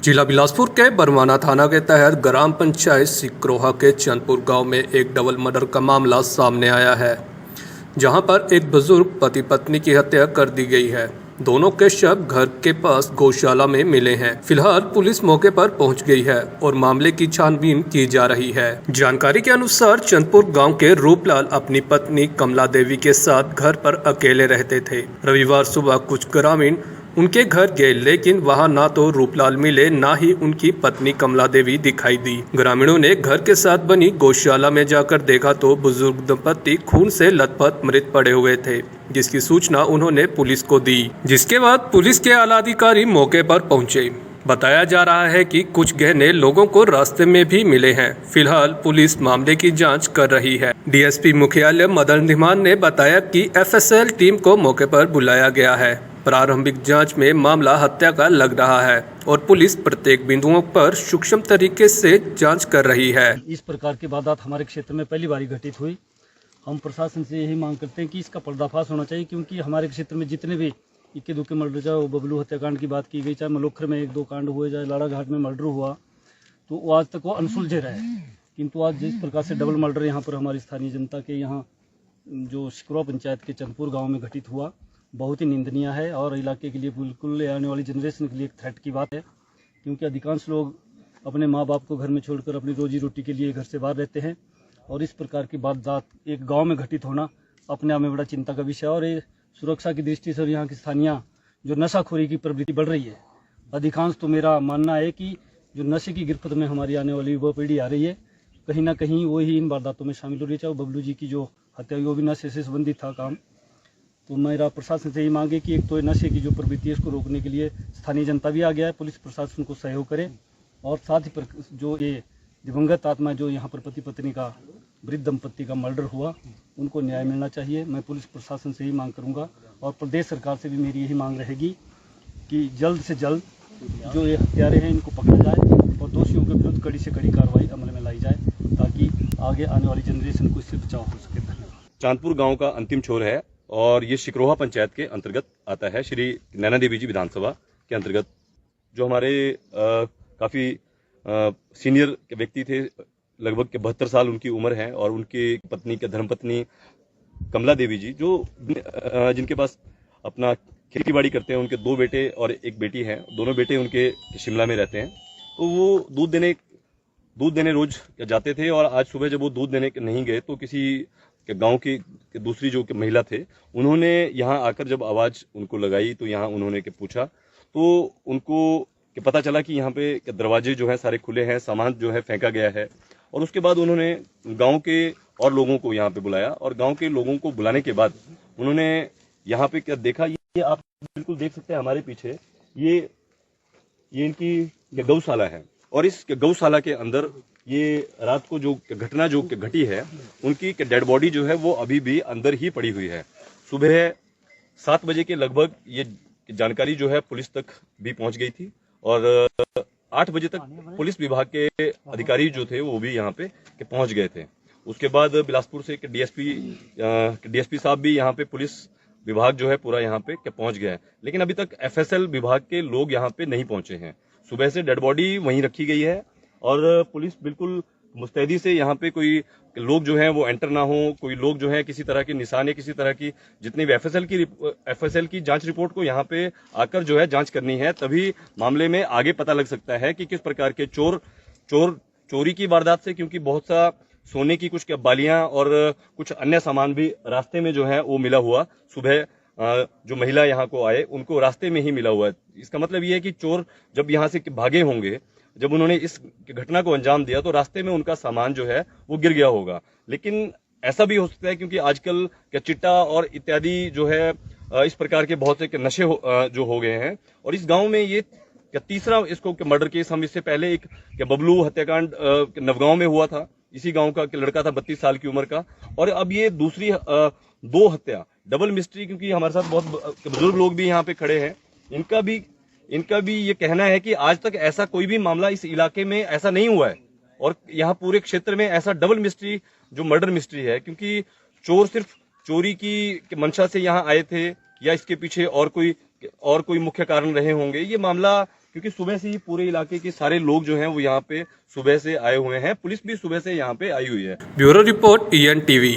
जिला बिलासपुर के बरवाना थाना के तहत ग्राम पंचायत सिकरोहा के चंदपुर गांव में एक डबल मर्डर का मामला सामने आया है, जहां पर एक बुजुर्ग पति पत्नी की हत्या कर दी गई है। दोनों के शव घर के पास गौशाला में मिले हैं। फिलहाल पुलिस मौके पर पहुंच गई है और मामले की छानबीन की जा रही है। जानकारी के अनुसार चंदपुर गांव के रूपलाल अपनी पत्नी कमला देवी के साथ घर पर अकेले रहते थे। रविवार सुबह कुछ ग्रामीण उनके घर गए, लेकिन वहां ना तो रूपलाल मिले, ना ही उनकी पत्नी कमला देवी दिखाई दी। ग्रामीणों ने घर के साथ बनी गौशाला में जाकर देखा तो बुजुर्ग दंपति खून से लथपथ मृत पड़े हुए थे, जिसकी सूचना उन्होंने पुलिस को दी, जिसके बाद पुलिस के आला अधिकारी मौके पर पहुंचे। बताया जा रहा है कि कुछ गहने लोगों को रास्ते में भी मिले हैं। फिलहाल पुलिस मामले की जांच कर रही है। डीएसपी मुख्यालय मदन धीमान ने बताया कि एफएसएल टीम को मौके पर बुलाया गया है। प्रारंभिक जांच में मामला हत्या का लग रहा है और पुलिस प्रत्येक बिंदुओं पर सूक्ष्म तरीके से जांच कर रही है। इस प्रकार की वारदात हमारे क्षेत्र में पहली बार घटित हुई। हम प्रशासन से यही मांग करते हैं कि इसका पर्दाफाश होना चाहिए, क्योंकि हमारे क्षेत्र में जितने भी इक्के दुक्के मर्डर, चाहे वो बबलू हत्याकांड की बात की गई, चाहे मलोखर में 1-2 कांड हुए, चाहे लाड़ा घाट में मर्डर हुआ, तो वो आज तक वो अनसुलझे रहे। किंतु आज जिस प्रकार से डबल मर्डर यहाँ पर हमारी स्थानीय जनता के यहाँ जो सिकरोहा पंचायत के चंदपुर गाँव में घटित हुआ, बहुत ही निंदनीय है और इलाके के लिए, बिल्कुल आने वाली जनरेशन के लिए एक थ्रेट की बात है। क्योंकि अधिकांश लोग अपने माँ बाप को घर में छोड़कर अपनी रोजी रोटी के लिए घर से बाहर रहते हैं और इस प्रकार की वारदात एक गांव में घटित होना अपने आप में बड़ा चिंता का विषय है। और ये सुरक्षा की दृष्टि से और यहाँ की स्थानीय जो नशाखोरी की प्रवृत्ति बढ़ रही है, अधिकांश तो मेरा मानना है कि जो नशे की गिरफ्त में हमारी आने वाली युवा पीढ़ी आ रही है, कहीं ना कहीं वो ही इन वारदातों में शामिल हो रही है। चाहे बबलू जी की जो हत्या हुई वो भी नशे से संबंधित था काम। तो मेरा प्रशासन से यही मांगे कि एक तो नशे की जो प्रवृत्ति है उसको रोकने के लिए स्थानीय जनता भी आ गया है, पुलिस प्रशासन को सहयोग करे और साथ ही जो ये दिवंगत आत्मा जो यहाँ पर पति पत्नी का, वृद्ध दंपत्ति का मर्डर हुआ, उनको न्याय मिलना चाहिए। मैं पुलिस प्रशासन से यही मांग करूँगा और प्रदेश सरकार से भी मेरी यही मांग रहेगी कि जल्द से जल्द जो ये हत्यारे हैं इनको पकड़ा जाए और दोषियों के विरुद्ध कड़ी से कड़ी कार्रवाई अमल में लाई जाए, ताकि आगे आने वाली जनरेशन को इससे बचाव हो सके। धन्यवाद। चांदपुर गांव का अंतिम छोर है और ये सिकरोहा पंचायत के अंतर्गत आता है। श्री नैना देवी जी विधानसभा के अंतर्गत जो हमारे काफ़ी सीनियर व्यक्ति थे, लगभग 72 साल उनकी उम्र है, और उनकी पत्नी के धर्मपत्नी कमला देवी जी जो जिनके पास अपना खेती बाड़ी करते हैं, उनके 2 बेटे और 1 बेटी है। दोनों बेटे उनके शिमला में रहते हैं। तो वो दूध देने रोज जाते थे और आज सुबह जब वो दूध देने नहीं गए तो किसी गांव की दूसरी जो महिला थे, उन्होंने यहाँ आकर जब आवाज उनको लगाई तो यहाँ उन्होंने पूछा तो उनको पता चला कि यहाँ पे दरवाजे जो है सारे खुले हैं, सामान जो है फेंका गया है। और उसके बाद उन्होंने गांव के और लोगों को यहाँ पे बुलाया और गांव के लोगों को बुलाने के बाद उन्होंने यहाँ पे क्या देखा, ये आप बिल्कुल देख सकते हैं हमारे पीछे, ये इनकी गौशाला है और इस गौशाला के अंदर ये रात को जो घटना जो घटी है, उनकी डेड बॉडी जो है वो अभी भी अंदर ही पड़ी हुई है। सुबह 7 बजे के लगभग ये जानकारी जो है पुलिस तक भी पहुंच गई थी और 8 बजे तक पुलिस विभाग के अधिकारी जो थे वो भी यहाँ पे पहुंच गए थे। उसके बाद बिलासपुर से डीएसपी साहब भी यहाँ पे पुलिस विभाग जो है पूरा यहाँ पे पहुंच गया है, लेकिन अभी तक एफएसएल विभाग के लोग यहाँ पे नहीं पहुंचे हैं। सुबह से डेड बॉडी वहीं रखी गई है और पुलिस बिल्कुल मुस्तैदी से यहाँ पे कोई लोग जो हैं वो एंटर ना हो, कोई लोग जो हैं किसी तरह के निशान या किसी तरह की जितनी भी एफएसएल की जांच रिपोर्ट को यहाँ पे आकर जो है जांच करनी है, तभी मामले में आगे पता लग सकता है कि किस प्रकार के चोरी की वारदात से, क्योंकि बहुत सा सोने की कुछ बालियां और कुछ अन्य सामान भी रास्ते में जो है वो मिला हुआ, सुबह जो महिला यहाँ को आए उनको रास्ते में ही मिला हुआ है। इसका मतलब ये है कि चोर जब यहाँ से भागे होंगे, जब उन्होंने इस घटना को अंजाम दिया तो रास्ते में उनका सामान जो है वो गिर गया होगा। लेकिन ऐसा भी हो सकता है क्योंकि आजकल चिट्टा और इत्यादि जो है इस प्रकार के बहुत से नशे जो हो गए हैं, और इस गांव में ये तीसरा इसको मर्डर केस, हम इससे पहले एक बबलू हत्याकांड नवगांव में हुआ था, इसी गांव का लड़का था 32 साल की उम्र का, और अब ये दूसरी 2 हत्या, डबल मिस्ट्री। क्योंकि हमारे साथ बहुत बुजुर्ग लोग भी यहाँ पे खड़े हैं, इनका भी ये कहना है कि आज तक ऐसा कोई भी मामला इस इलाके में ऐसा नहीं हुआ है और यहाँ पूरे क्षेत्र में ऐसा डबल मिस्ट्री जो मर्डर मिस्ट्री है, क्योंकि चोर सिर्फ चोरी की मंशा से यहाँ आए थे या इसके पीछे और कोई मुख्य कारण रहे होंगे, ये मामला क्योंकि सुबह से ही पूरे इलाके के सारे लोग जो हैं वो यहाँ पे सुबह से आए हुए हैं, पुलिस भी सुबह से यहाँ पे आई हुई है। Bureau report EN TV।